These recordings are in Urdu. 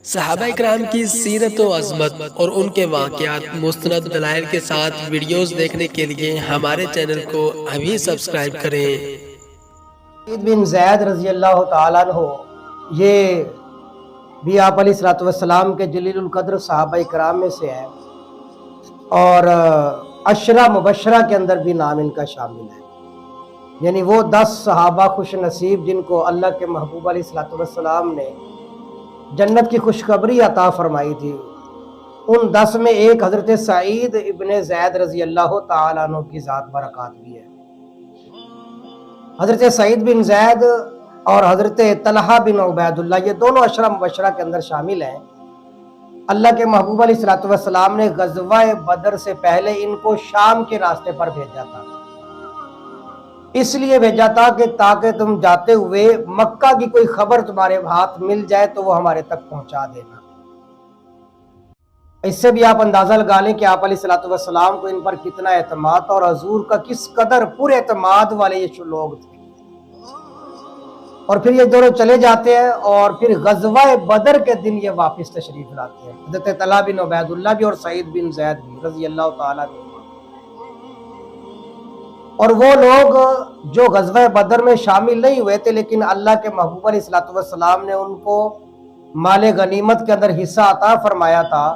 صحابہ کرام کی سیرت و عظمت اور ان کے واقعات مستند دلائل کے ساتھ ویڈیوز دیکھنے کے لیے ہمارے چینل کو ابھی سبسکرائب کریں۔ سعید بن زید رضی اللہ تعالیٰ عنہ یہ بھی آپ علیہ الصلوۃ والسلام کے جلیل القدر صحابہ کرام میں سے ہے اور عشرہ مبشرہ کے اندر بھی نام ان کا شامل ہے، یعنی وہ 10 صحابہ خوش نصیب جن کو اللہ کے محبوب علیہ الصلوۃ والسلام نے جنت کی خوشخبری عطا فرمائی تھی۔ ان 10 میں ایک حضرت سعید ابن زید رضی اللہ تعالیٰ عنہ کی ذات برکات بھی ہے۔ حضرت سعید بن زید اور حضرت طلحہ بن عبید اللہ یہ دونوں عشرہ مبشرہ کے اندر شامل ہیں۔ اللہ کے محبوب علیہ الصلوۃ والسلام نے غزوہ بدر سے پہلے ان کو شام کے راستے پر بھیجا تھا، اس لیے بھیجا تھا کہ تاکہ تم جاتے ہوئے مکہ کی کوئی خبر تمہارے ہاتھ مل جائے تو وہ ہمارے تک پہنچا دینا۔ اس سے بھی آپ اندازہ لگا لیں کہ آپ علیہ الصلوۃ والسلام کو ان پر کتنا اعتماد تھا اور حضور کا کس قدر پورے اعتماد والے یہ لوگ تھے۔ اور پھر یہ دونوں چلے جاتے ہیں اور پھر غزوہ بدر کے دن یہ واپس تشریف لاتے ہیں، حضرت طلحہ بن عبید اللہ بھی اور سعید بن زید بھی رضی اللہ تعالیٰ عنہ۔ اور وہ لوگ جو غزوہ بدر میں شامل نہیں ہوئے تھے لیکن اللہ کے محبوب علیہ الصلوۃ والسلام نے ان کو مال غنیمت کے اندر حصہ عطا فرمایا تھا،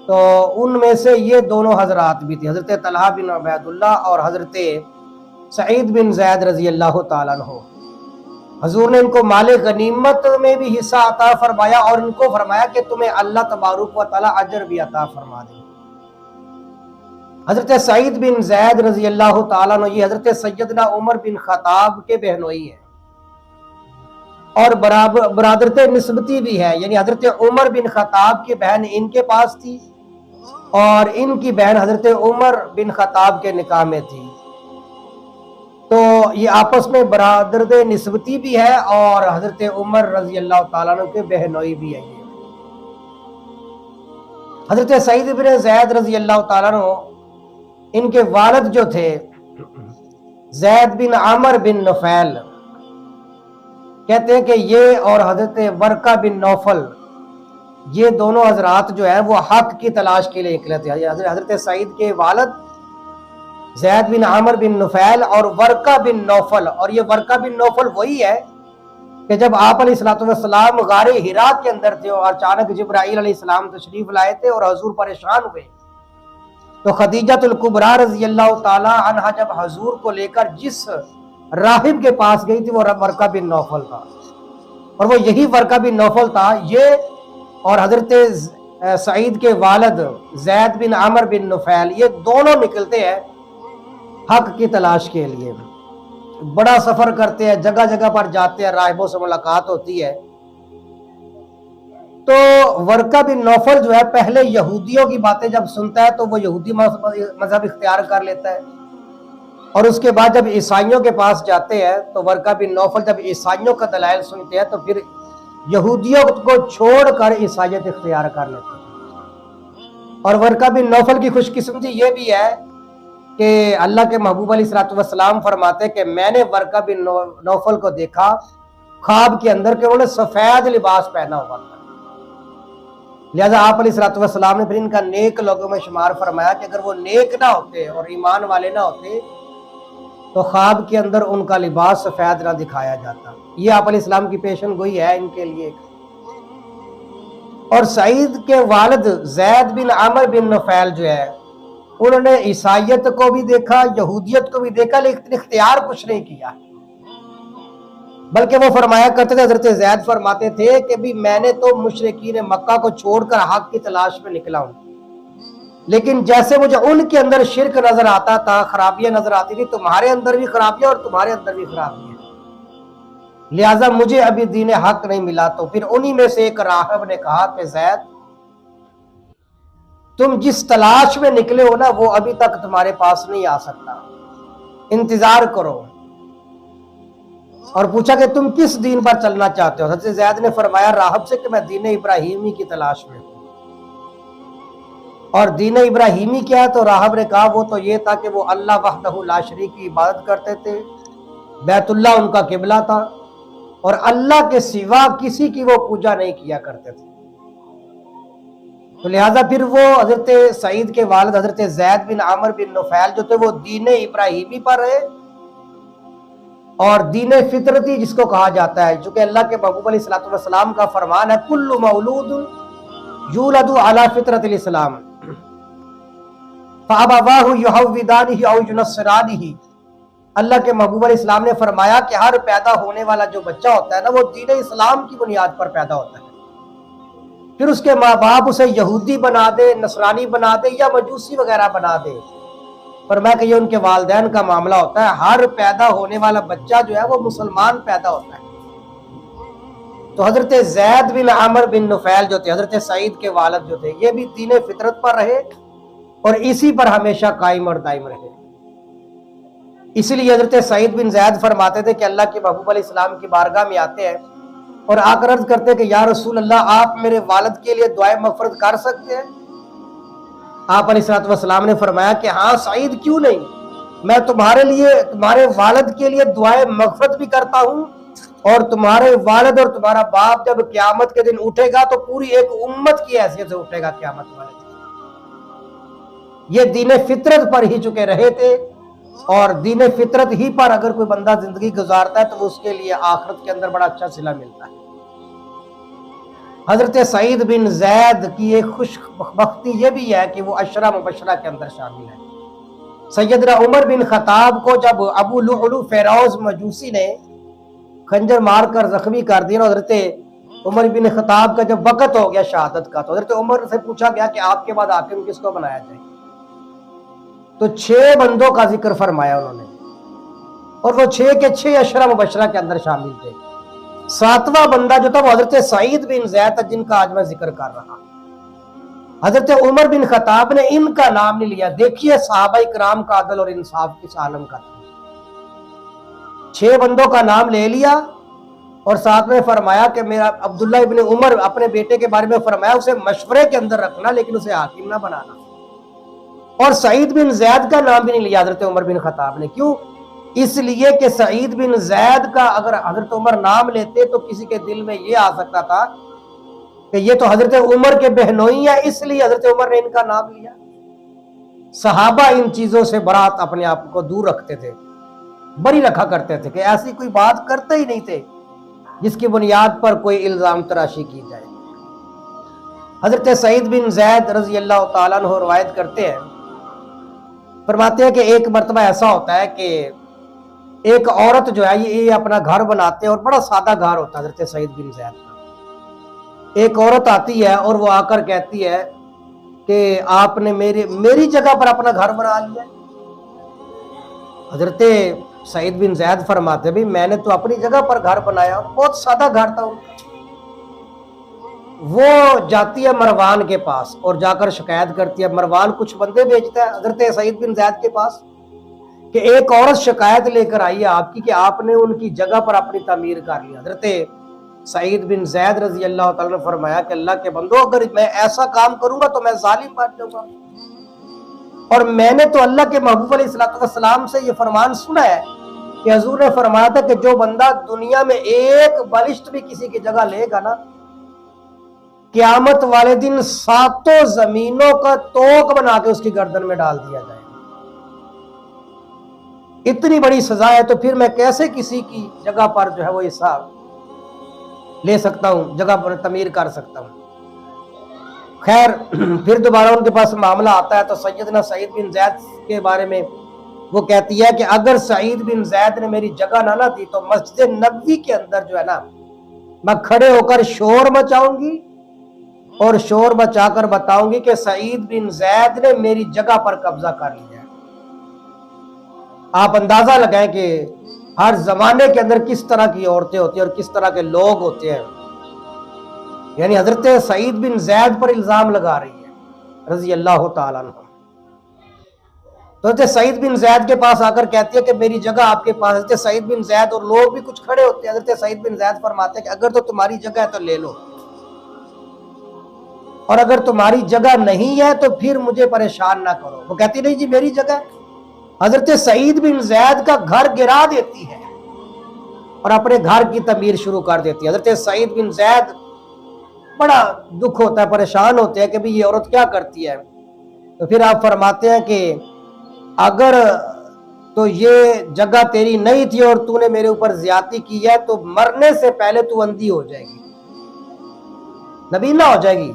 تو ان میں سے یہ دونوں حضرات بھی تھے، حضرت طلحہ بن عبید اللہ اور حضرت سعید بن زید رضی اللہ تعالیٰ عنہ۔ حضور نے ان کو مال غنیمت میں بھی حصہ عطا فرمایا اور ان کو فرمایا کہ تمہیں اللہ تبارک و تعالیٰ اجر بھی عطا فرما دے۔ حضرت سعید بن زید رضی اللہ تعالیٰ عنہ یہ حضرت سیدنا عمر بن خطاب کے بہنوئی ہیں اور برادرت نسبتی بھی ہے، یعنی حضرت عمر بن خطاب کی بہن ان کے پاس تھی اور ان کی بہن حضرت عمر بن خطاب کے نکاح میں تھی، تو یہ آپس میں برادرت نسبتی بھی ہے اور حضرت عمر رضی اللہ تعالیٰ عنہ کے بہنوئی بھی ہے۔ یہ حضرت سعید بن زید رضی اللہ تعالیٰ عنہ ان کے والد جو تھے زید بن عمر بن نفیل، کہتے ہیں کہ یہ اور حضرت ورقہ بن نوفل یہ دونوں حضرات جو ہیں وہ حق کی تلاش کے لیے نکلے تھے۔ حضرت سعید کے والد زید بن عمر بن نفیل اور ورقہ بن نوفل، اور یہ ورقہ بن نوفل وہی ہے کہ جب آپ علیہ الصلوۃ والسلام غار حرا کے اندر تھے اور اچانک جبرائیل علیہ السلام تشریف لائے تھے اور حضور پریشان ہوئے، تو خدیجۃ الکبریٰ رضی اللہ تعالی عنہا جب حضور کو لے کر جس راہب کے پاس گئی تھی وہ ورقہ بن نوفل تھا، اور وہ یہی ورقہ بن نوفل تھا۔ یہ اور حضرت سعید کے والد زید بن عمر بن نفیل یہ دونوں نکلتے ہیں حق کی تلاش کے لیے، بڑا سفر کرتے ہیں، جگہ جگہ پر جاتے ہیں، راہبوں سے ملاقات ہوتی ہے۔ تو ورقہ بن نوفل جو ہے پہلے یہودیوں کی باتیں جب سنتا ہے تو وہ یہودی مذہب اختیار کر لیتا ہے، اور اس کے بعد جب عیسائیوں کے پاس جاتے ہیں تو ورقہ بن نوفل جب عیسائیوں کا دلائل سنتے ہیں تو پھر یہودیوں کو چھوڑ کر عیسائیت اختیار کر لیتے ہیں۔ اور ورقہ بن نوفل کی خوش قسمتی یہ بھی ہے کہ اللہ کے محبوب علیہ الصلوۃ والسلام فرماتے ہیں کہ میں نے ورقہ بن نوفل کو دیکھا خواب کے اندر کہ انہوں نے سفید لباس پہنا ہوا تھا، لہذا آپ علیہ الصلوۃ والسلام نے پھر ان کا نیک لوگوں میں شمار فرمایا کہ اگر وہ نیک نہ ہوتے اور ایمان والے نہ ہوتے تو خواب کے اندر ان کا لباس سفید نہ دکھایا جاتا۔ یہ آپ علیہ السلام کی پیشن گوئی ہے ان کے لیے۔ اور سعید کے والد زید بن عمر بن نفیل جو ہے انہوں نے عیسائیت کو بھی دیکھا، یہودیت کو بھی دیکھا، لیکن اختیار کچھ نہیں کیا، بلکہ وہ فرمایا کرتے تھے، حضرت زید فرماتے تھے کہ بھی میں نے تو مشرکین مکہ کو چھوڑ کر حق کی تلاش میں نکلا ہوں، لیکن جیسے مجھے ان کے اندر شرک نظر آتا تھا، خرابیاں نظر آتی تھی، تمہارے اندر بھی خرابیاں اور تمہارے اندر بھی خرابیاں، لہٰذا مجھے ابھی دین حق نہیں ملا۔ تو پھر انہی میں سے ایک راہب نے کہا کہ زید تم جس تلاش میں نکلے ہو نا وہ ابھی تک تمہارے پاس نہیں آ سکتا، انتظار کرو۔ اور پوچھا کہ تم کس دین پر چلنا چاہتے ہو؟ حضرت زید نے فرمایا راہب سے کہ میں دین ابراہیمی کی تلاش میں ہوں۔ اور دین ابراہیمی کیا ہے؟ تو راہب نے کہا وہ تو یہ تھا کہ وہ اللہ وحدہ لا شریک کی عبادت کرتے تھے، بیت اللہ ان کا قبلہ تھا اور اللہ کے سوا کسی کی وہ پوجا نہیں کیا کرتے تھے۔ تو لہٰذا پھر وہ حضرت سعید کے والد حضرت زید بن عامر بن نفیل جو تھے وہ دین ابراہیمی پر رہے، اور دین فطرتی جس کو کہا جاتا ہے، چونکہ اللہ کے محبوب علیہ الصلوۃ والسلام کا فرمان ہے کل مولود یولد علی فطرت الاسلام فابواہ یحودانہ او ینصرانہ۔ اللہ کے محبوب علیہ السلام نے فرمایا کہ ہر پیدا ہونے والا جو بچہ ہوتا ہے نا، وہ دین اسلام کی بنیاد پر پیدا ہوتا ہے، پھر اس کے ماں باپ اسے یہودی بنا دے، نصرانی بنا دے یا مجوسی وغیرہ بنا دے، فرمایا کہ یہ ان کے والدین کا معاملہ ہوتا ہے، ہر پیدا ہونے والا بچہ جو ہے وہ مسلمان پیدا ہوتا ہے۔ تو حضرت زید بن عامر بن نفیل جو تھے، حضرت سعید کے والد جو تھے، یہ بھی دین فطرت پر رہے اور اسی پر ہمیشہ قائم اور دائم رہے۔ اس لیے حضرت سعید بن زید فرماتے تھے کہ اللہ کے محبوب علیہ السلام کی بارگاہ میں آتے ہیں اور آ کر عرض کرتے کہ یا رسول اللہ، آپ میرے والد کے لیے دعائے مغفرت کر سکتے ہیں؟ آپ علیہ الصلوۃ والسلام نے فرمایا کہ ہاں سعید، کیوں نہیں، میں تمہارے لیے، تمہارے والد کے لیے دعائے مغفرت بھی کرتا ہوں، اور تمہارے والد اور تمہارا باپ جب قیامت کے دن اٹھے گا تو پوری ایک امت کی حیثیت سے اٹھے گا قیامت والے دن۔ یہ دین فطرت پر ہی چکے رہے تھے، اور دین فطرت ہی پر اگر کوئی بندہ زندگی گزارتا ہے تو وہ اس کے لیے آخرت کے اندر بڑا اچھا صلہ ملتا ہے۔ حضرت سعید بن زید کی ایک خوش بختی یہ بھی ہے کہ وہ عشرہ مبشرہ کے اندر شامل ہے۔ سیدنا عمر بن خطاب کو جب ابو لؤلؤ فیروز مجوسی نے خنجر مار کر زخمی کر دیا، حضرت عمر بن خطاب کا جب وقت ہو گیا شہادت کا، تو حضرت عمر سے پوچھا گیا کہ آپ کے بعد حاکم کس کو بنایا جائے؟ تو 6 بندوں کا ذکر فرمایا انہوں نے، اور وہ 6 کے 6 عشرہ مبشرہ کے اندر شامل تھے۔ 7واں بندہ جو تھا وہ حضرت سعید بن زید تھا، جن کا آج میں ذکر کر رہا۔ حضرت عمر بن خطاب نے ان کا نام نہیں لیا۔ دیکھیے صحابہ کرام کا عدل اور انصاف کس عالم کا تھا۔ 6 بندوں کا نام لے لیا اور ساتھ میں فرمایا کہ میرا عبداللہ ابن عمر، اپنے بیٹے کے بارے میں فرمایا اسے مشورے کے اندر رکھنا لیکن اسے حاکم نہ بنانا۔ اور سعید بن زید کا نام بھی نہیں لیا حضرت عمر بن خطاب نے۔ کیوں؟ اس لیے کہ سعید بن زید کا اگر حضرت عمر نام لیتے تو کسی کے دل میں یہ آ سکتا تھا کہ یہ تو حضرت عمر کے بہنوئی ہیں، اس لیے حضرت عمر نے ان کا نام لیا۔ صحابہ ان چیزوں سے برات اپنے آپ کو دور رکھتے تھے، بری رکھا کرتے تھے کہ ایسی کوئی بات کرتے ہی نہیں تھے جس کی بنیاد پر کوئی الزام تراشی کی جائے۔ حضرت سعید بن زید رضی اللہ تعالیٰ عنہ روایت کرتے ہیں، فرماتے ہیں کہ ایک مرتبہ ایسا ہوتا ہے کہ ایک عورت جو ہے یہ اپنا گھر بناتے ہیں، اور بڑا سادہ گھر ہوتا ہے حضرت سعید بن زید کا۔ ایک عورت آتی ہے اور وہ آ کر کہتی ہے کہ آپ نے میری جگہ پر اپنا گھر بنا لیا۔ حضرت سعید بن زید فرماتے بھی میں نے تو اپنی جگہ پر گھر بنایا، بہت سادہ گھر تھا ان کا۔ وہ جاتی ہے مروان کے پاس اور جا کر شکایت کرتی ہے۔ مروان کچھ بندے بھیجتا ہے حضرت سعید بن زید کے پاس کہ ایک عورت شکایت لے کر آئی ہے آپ کی کہ آپ نے ان کی جگہ پر اپنی تعمیر کر لی۔ حضرت سعید بن زید رضی اللہ تعالیٰ نے فرمایا کہ اللہ کے بندو، اگر میں ایسا کام کروں گا تو میں ظالم بن جاؤں گا، اور میں نے تو اللہ کے محبوب علیہ الصلوۃ والسلام سے یہ فرمان سنا ہے کہ حضور نے فرمایا تھا کہ جو بندہ دنیا میں ایک بالشت بھی کسی کی جگہ لے گا نا، قیامت والے دن 7 زمینوں کا توق بنا کے اس کی گردن میں ڈال دیا جائے۔ اتنی بڑی سزا ہے، تو پھر میں کیسے کسی کی جگہ پر جو ہے وہ حصہ لے سکتا ہوں، جگہ پر تعمیر کر سکتا ہوں۔ خیر پھر دوبارہ ان کے پاس معاملہ آتا ہے تو سیدنا سعید بن زید کے بارے میں وہ کہتی ہے کہ اگر سعید بن زید نے میری جگہ نہ دی تو مسجد نبوی کے اندر جو ہے نا، میں کھڑے ہو کر شور مچاؤں گی اور شور مچا کر بتاؤں گی کہ سعید بن زید نے میری جگہ پر قبضہ کر لیا ہے۔ آپ اندازہ لگائیں کہ ہر زمانے کے اندر کس طرح کی عورتیں ہوتی ہیں اور کس طرح کے لوگ ہوتے ہیں۔ یعنی حضرت سعید بن زید پر الزام لگا رہی ہے رضی اللہ تعالیٰ عنہ۔ تو حضرت سعید بن زید کے پاس آ کر کہتی ہے کہ میری جگہ آپ کے پاس۔ حضرت سعید بن زید اور لوگ بھی کچھ کھڑے ہوتے ہیں۔ حضرت سعید بن زید فرماتے ہیں کہ اگر تو تمہاری جگہ ہے تو لے لو، اور اگر تمہاری جگہ نہیں ہے تو پھر مجھے پریشان نہ کرو۔ وہ کہتی نہیں جی میری جگہ ہے۔ حضرت سعید بن زید کا گھر گرا دیتی ہے اور اپنے گھر کی تعمیر شروع کر دیتی ہے۔ حضرت سعید بن زید بڑا دکھ ہوتا ہے، پریشان ہوتے ہیں کہ بھی یہ عورت کیا کرتی ہے۔ تو پھر آپ فرماتے ہیں کہ اگر تو یہ جگہ تیری نہیں تھی اور تو نے میرے اوپر زیادتی کی ہے تو مرنے سے پہلے تو اندھی ہو جائے گی، نبینا ہو جائے گی،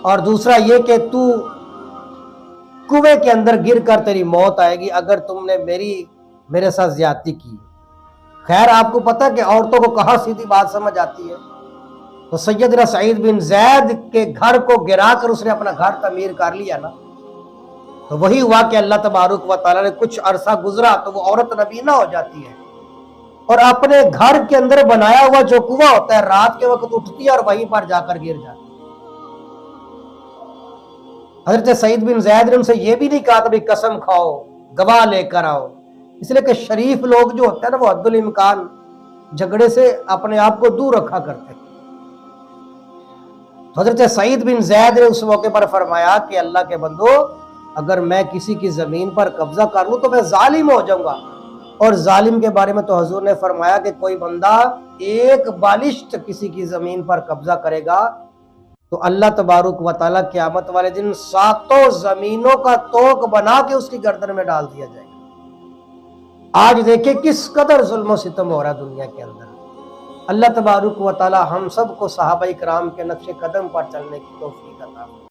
اور دوسرا یہ کہ تو کنویں کے اندر گر کر تیری موت آئے گی اگر تم نے میرے ساتھ زیادتی کی۔ خیر آپ کو پتہ کہ عورتوں کو کہاں سیدھی بات سمجھ آتی ہے، تو سیدنا سعید بن زید کے گھر کو گرا کر اس نے اپنا گھر تعمیر کر لیا نا، تو وہی ہوا کہ اللہ تبارک و تعالیٰ نے کچھ عرصہ گزرا تو وہ عورت نبینا ہو جاتی ہے، اور اپنے گھر کے اندر بنایا ہوا جو کنواں ہوتا ہے رات کے وقت اٹھتی ہے اور وہیں پر جا کر گر جاتی ہے۔ حضرت سعید بن زید نے ان سے یہ بھی نہیں کہا تھا بھی قسم کھاؤ، گواہ لے کر آؤ، اس لیے کہ شریف لوگ جو ہوتے ہیں نا وہ حد الامکان جھگڑے سے اپنے آپ کو دور رکھا کرتے ہیں۔ حضرت سعید بن زید نے اس موقع پر فرمایا کہ اللہ کے بندو، اگر میں کسی کی زمین پر قبضہ کر لوں تو میں ظالم ہو جاؤں گا، اور ظالم کے بارے میں تو حضور نے فرمایا کہ کوئی بندہ ایک بالشت کسی کی زمین پر قبضہ کرے گا تو اللہ تبارک و تعالیٰ قیامت والے دن 7 زمینوں کا توق بنا کے اس کی گردن میں ڈال دیا جائے گا۔ آج دیکھیں کس قدر ظلم و ستم ہو رہا ہے دنیا کے اندر۔ اللہ تبارک و تعالیٰ ہم سب کو صحابہ کرام کے نقش قدم پر چلنے کی توفیق عطا فرمائے۔